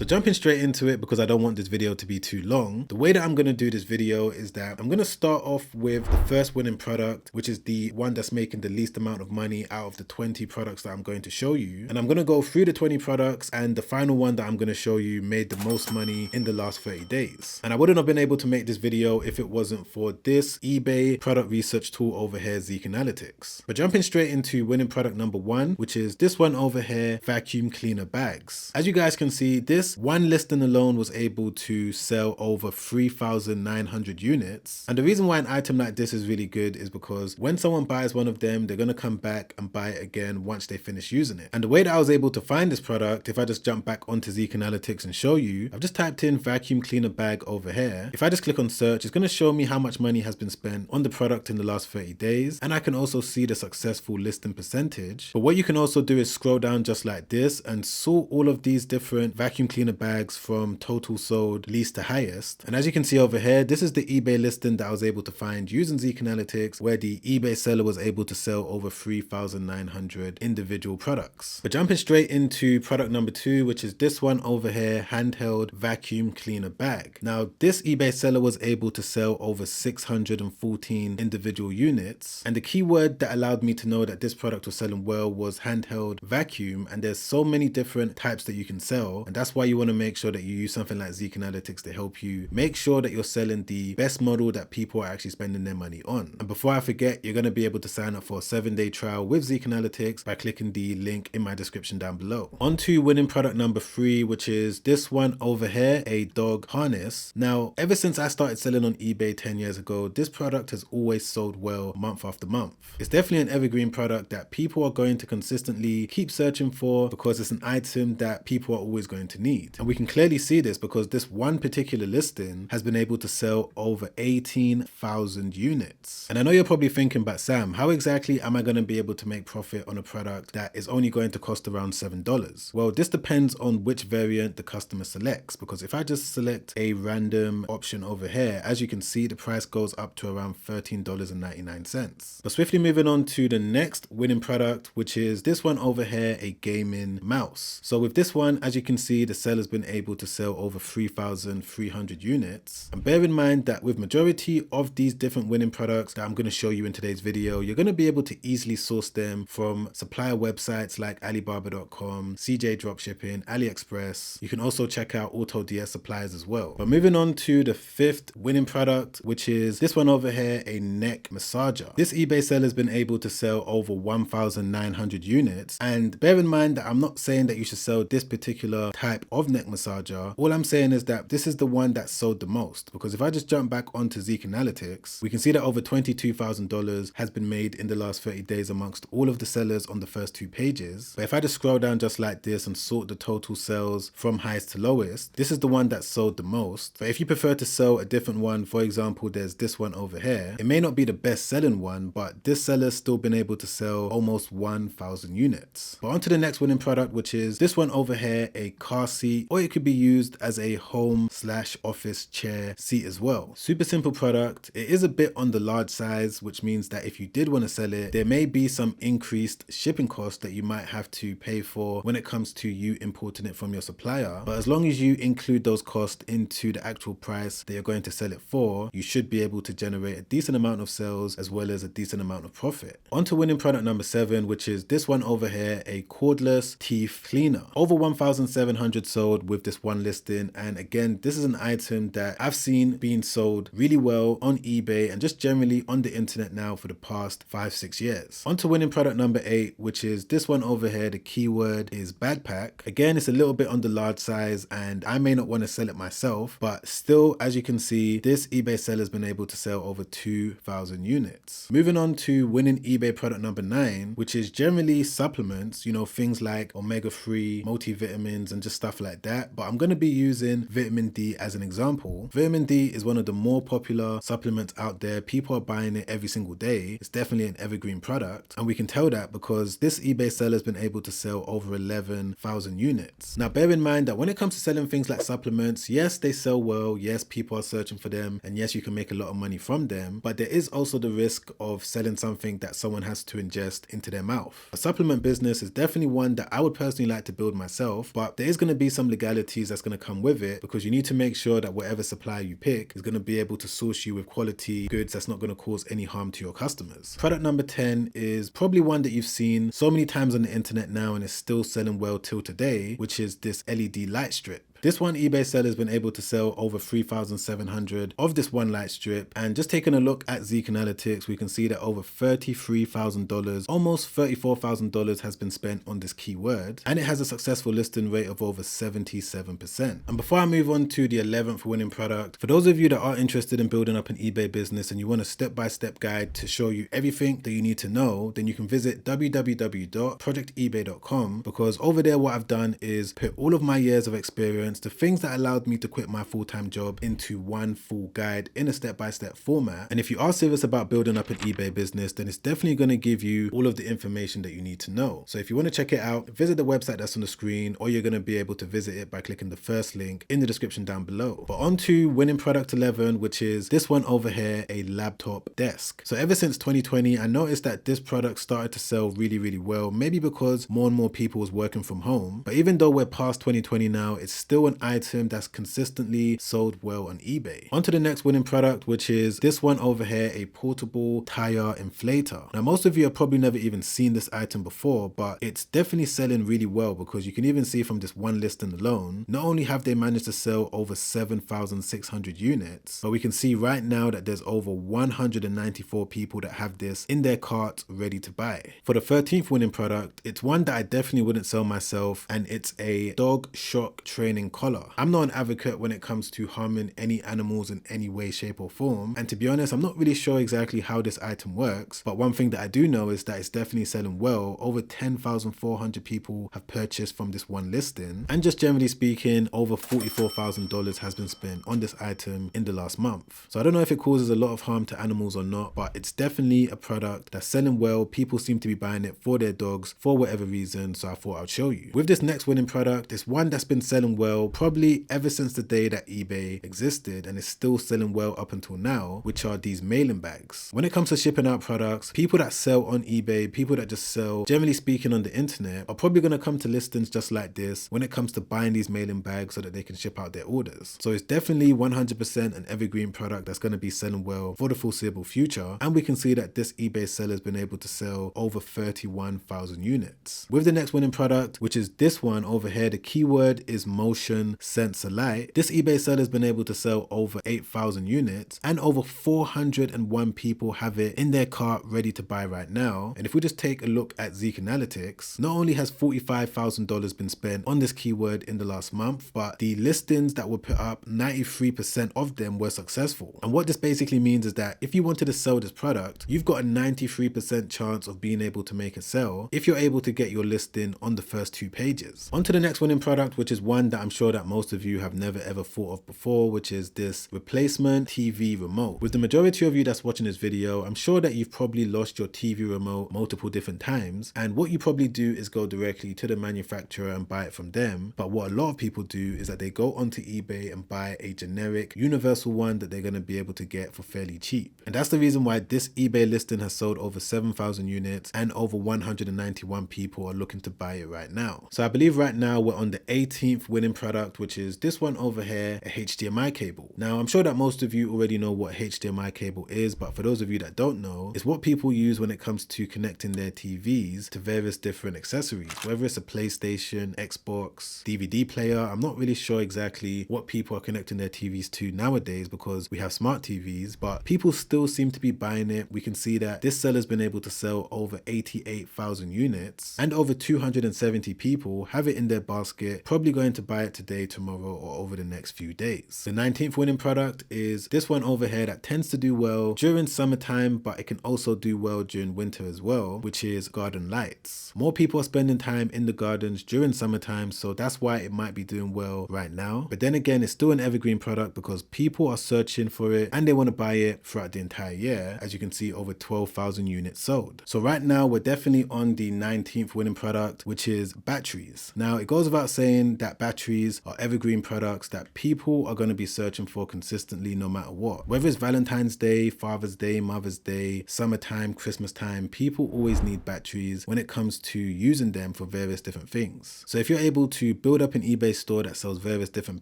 So jumping straight into it, because I don't want this video to be too long, the way that I'm going to do this video is that I'm going to start off with the first winning product, which is the one that's making the least amount of money out of the 20 products that I'm going to show you. And I'm going to go through the 20 products, and the final one that I'm going to show you made the most money in the last 30 days. And I wouldn't have been able to make this video if it wasn't for this eBay product research tool over here, Zik Analytics. But jumping straight into winning product number one, which is this one over here, vacuum cleaner bags. As you guys can see, this one listing alone was able to sell over 3,900 units. And the reason why an item like this is really good is because when someone buys one of them, they're going to come back and buy it again once they finish using it. And the way that I was able to find this product, if I just jump back onto Zik Analytics and show you, I've just typed in vacuum cleaner bag over here. If I just click on search, it's going to show me how much money has been spent on the product in the last 30 days. And I can also see the successful listing percentage. But what you can also do is scroll down just like this and sort all of these different vacuum cleaner bags from total sold least to highest. And as you can see over here, this is the eBay listing that I was able to find using Zik Analytics, where the eBay seller was able to sell over 3,900 individual products. But jumping straight into product number two, which is this one over here, handheld vacuum cleaner bag. Now, this eBay seller was able to sell over 614 individual units. And the keyword that allowed me to know that this product was selling well was handheld vacuum. And there's so many different types that you can sell. And that's why you want to make sure that you use something like Zik Analytics to help you make sure that you're selling the best model that people are actually spending their money on. And before I forget, you're going to be able to sign up for a 7-day trial with Zik Analytics by clicking the link in my description down below. On to winning product number three, which is this one over here, a dog harness. Now, ever since I started selling on eBay 10 years ago, this product has always sold well month after month. It's definitely an evergreen product that people are going to consistently keep searching for because it's an item that people are always going to need. And we can clearly see this because this one particular listing has been able to sell over 18,000 units. And I know you're probably thinking, but Sam, how exactly am I going to be able to make profit on a product that is only going to cost around $7? Well, this depends on which variant the customer selects, because if I just select a random option over here, as you can see, the price goes up to around $13.99. But swiftly moving on to the next winning product, which is this one over here, a gaming mouse. So with this one, as you can see, the seller's been able to sell over 3,300 units. And bear in mind that with majority of these different winning products that I'm going to show you in today's video, you're going to be able to easily source them from supplier websites like Alibaba.com, CJ Dropshipping, AliExpress. You can also check out AutoDS suppliers as well. But moving on to the fifth winning product, which is this one over here, a neck massager. This eBay seller has been able to sell over 1,900 units. And bear in mind that I'm not saying that you should sell this particular type of neck massager. All I'm saying is that this is the one that sold the most, because if I just jump back onto Zik Analytics, we can see that over $22,000 has been made in the last 30 days amongst all of the sellers on the first two pages. But if I just scroll down just like this and sort the total sales from highest to lowest, this is the one that sold the most. But if you prefer to sell a different one, for example, there's this one over here. It may not be the best selling one, but this seller's still been able to sell almost 1,000 units. But on to the next winning product, which is this one over here, a car seat, or it could be used as a home/office chair seat as well. Super simple product. It is a bit on the large size, which means that if you did want to sell it, there may be some increased shipping costs that you might have to pay for when it comes to you importing it from your supplier. But as long as you include those costs into the actual price that you're going to sell it for, you should be able to generate a decent amount of sales as well as a decent amount of profit. On to winning product number 7, which is this one over here, a cordless teeth cleaner. Over 1,700 sold with this one listing. And again, this is an item that I've seen being sold really well on eBay and just generally on the internet now for the past 5-6 years. On to winning product number 8, which is this one over here. The keyword is backpack. Again, it's a little bit on the large size and I may not want to sell it myself, but still, as you can see, this eBay seller has been able to sell over 2,000 units. Moving on to winning eBay product number 9, which is generally supplements, you know, things like omega-3, multivitamins and just stuff like that. But I'm going to be using vitamin D as an example. Vitamin D is one of the more popular supplements out there. People are buying it every single day. It's definitely an evergreen product. And we can tell that because this eBay seller has been able to sell over 11,000 units. Now, bear in mind that when it comes to selling things like supplements, yes, they sell well. Yes, people are searching for them. And yes, you can make a lot of money from them. But there is also the risk of selling something that someone has to ingest into their mouth. A supplement business is definitely one that I would personally like to build myself, but there is going to be some legalities that's going to come with it, because you need to make sure that whatever supplier you pick is going to be able to source you with quality goods that's not going to cause any harm to your customers. Product number 10 is probably one that you've seen so many times on the internet now and is still selling well till today, which is this LED light strip. This one eBay seller has been able to sell over 3,700 of this one light strip, and just taking a look at Zik Analytics, we can see that over $33,000, almost $34,000 has been spent on this keyword, and it has a successful listing rate of over 77%. And before I move on to the 11th winning product, for those of you that are interested in building up an eBay business and you want a step-by-step guide to show you everything that you need to know, then you can visit www.projectebay.com, because over there what I've done is put all of my years of experience, the things that allowed me to quit my full-time job, into one full guide in a step-by-step format. And if you are serious about building up an eBay business, then it's definitely going to give you all of the information that you need to know. So if you want to check it out, visit the website that's on the screen, or you're going to be able to visit it by clicking the first link in the description down below. But on to winning product 11, which is this one over here, a laptop desk. So ever since 2020, I noticed that this product started to sell really well, maybe because more and more people was working from home. But even though we're past 2020 now, it's still an item that's consistently sold well on eBay. On to the next winning product, which is this one over here, a portable tire inflator. Now most of you have probably never even seen this item before, but it's definitely selling really well, because you can even see from this one listing alone, not only have they managed to sell over 7,600 units, but we can see right now that there's over 194 people that have this in their cart ready to buy. For the 13th winning product, it's one that I definitely wouldn't sell myself, and it's a dog shock training collar. I'm not an advocate when it comes to harming any animals in any way, shape or form, and to be honest, I'm not really sure exactly how this item works, but one thing that I do know is that it's definitely selling well. Over 10,400 people have purchased from this one listing, and just generally speaking, over $44,000 has been spent on this item in the last month. So I don't know if it causes a lot of harm to animals or not, but it's definitely a product that's selling well. People seem to be buying it for their dogs for whatever reason, so I thought I'd show you. With this next winning product, it's one that's been selling well probably ever since the day that eBay existed, and is still selling well up until now, which are these mailing bags. When it comes to shipping out products, people that sell on eBay, people that just sell generally speaking on the internet, are probably going to come to listings just like this when it comes to buying these mailing bags so that they can ship out their orders. So it's definitely 100% an evergreen product that's going to be selling well for the foreseeable future, and we can see that this eBay seller has been able to sell over 31,000 units. With the next winning product, which is this one over here, the keyword is motion sensor light. This eBay seller has been able to sell over 8,000 units, and over 401 people have it in their cart ready to buy right now. And if we just take a look at Zik Analytics, not only has $45,000 been spent on this keyword in the last month, but the listings that were put up, 93% of them were successful. And what this basically means is that if you wanted to sell this product, you've got a 93% chance of being able to make a sell if you're able to get your listing on the first 2 pages. On to the next winning product, which is one that I'm sure that most of you have never ever thought of before, which is this replacement TV remote. With the majority of you that's watching this video, I'm sure that you've probably lost your TV remote multiple different times, and what you probably do is go directly to the manufacturer and buy it from them. But what a lot of people do is that they go onto eBay and buy a generic universal one that they're going to be able to get for fairly cheap. And that's the reason why this eBay listing has sold over 7,000 units, and over 191 people are looking to buy it right now. So I believe right now we're on the 18th winning product, which is this one over here, a HDMI cable. Now I'm sure that most of you already know what HDMI cable is, but for those of you that don't know, it's what people use when it comes to connecting their TVs to various different accessories, whether it's a PlayStation, Xbox, DVD player. I'm not really sure exactly what people are connecting their TVs to nowadays, because we have smart TVs, but people still seem to be buying it. We can see that this seller's been able to sell over 88,000 units, and over 270 people have it in their basket, probably going to buy it today, tomorrow, or over the next few days. The 19th winning product is this one over here that tends to do well during summertime, but it can also do well during winter as well, which is garden lights. More people are spending time in the gardens during summertime, so that's why it might be doing well right now. But then again, it's still an evergreen product because people are searching for it and they want to buy it throughout the entire year. As you can see, over 12,000 units sold. So right now we're definitely on the 19th winning product, which is batteries. Now it goes without saying that batteries batteries are evergreen products that people are going to be searching for consistently no matter what. Whether it's Valentine's Day, Father's Day, Mother's Day, summertime, Christmas time, people always need batteries when it comes to using them for various different things. So if you're able to build up an eBay store that sells various different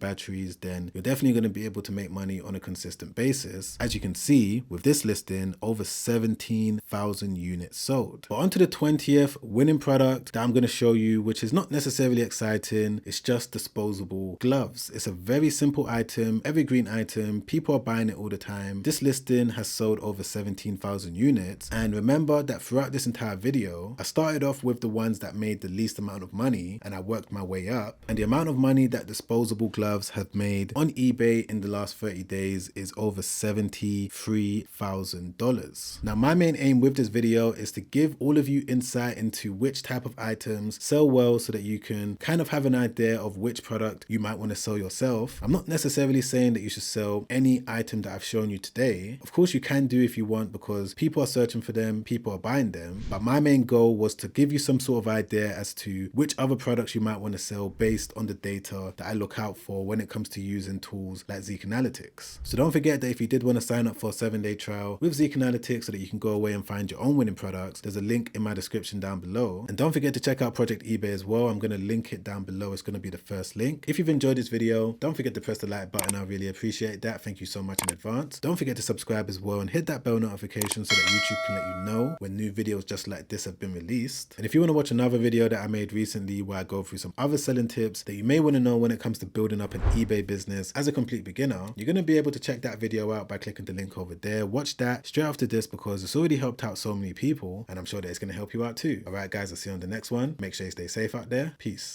batteries, then you're definitely going to be able to make money on a consistent basis. As you can see with this listing, over 17,000 units sold. But on to the 20th winning product that I'm going to show you, which is not necessarily exciting. It's just disposable gloves. It's a very simple item, evergreen item. People are buying it all the time. This listing has sold over 17,000 units. And remember that throughout this entire video, I started off with the ones that made the least amount of money and I worked my way up. And the amount of money that disposable gloves have made on eBay in the last 30 days is over $73,000. Now, my main aim with this video is to give all of you insight into which type of items sell well so that you can kind of have an idea of which product you might want to sell yourself. I'm not necessarily saying that you should sell any item that I've shown you today. Of course you can do if you want, because people are searching for them, people are buying them. But my main goal was to give you some sort of idea as to which other products you might want to sell based on the data that I look out for when it comes to using tools like Zik Analytics. So don't forget that if you did want to sign up for a 7-day trial with Zik Analytics so that you can go away and find your own winning products, there's a link in my description down below. And don't forget to check out Project eBay as well. I'm going to link it down below. It's going to be the first link. If you've enjoyed this video, don't forget to press the like button. I really appreciate that. Thank you so much in advance. Don't forget to subscribe as well and hit that bell notification so that YouTube can let you know when new videos just like this have been released. And if you want to watch another video that I made recently where I go through some other selling tips that you may want to know when it comes to building up an eBay business as a complete beginner, you're going to be able to check that video out by clicking the link over there. Watch that straight after this because it's already helped out so many people and I'm sure that it's going to help you out too. Alright guys, I'll see you on the next one. Make sure you stay safe out there. Peace.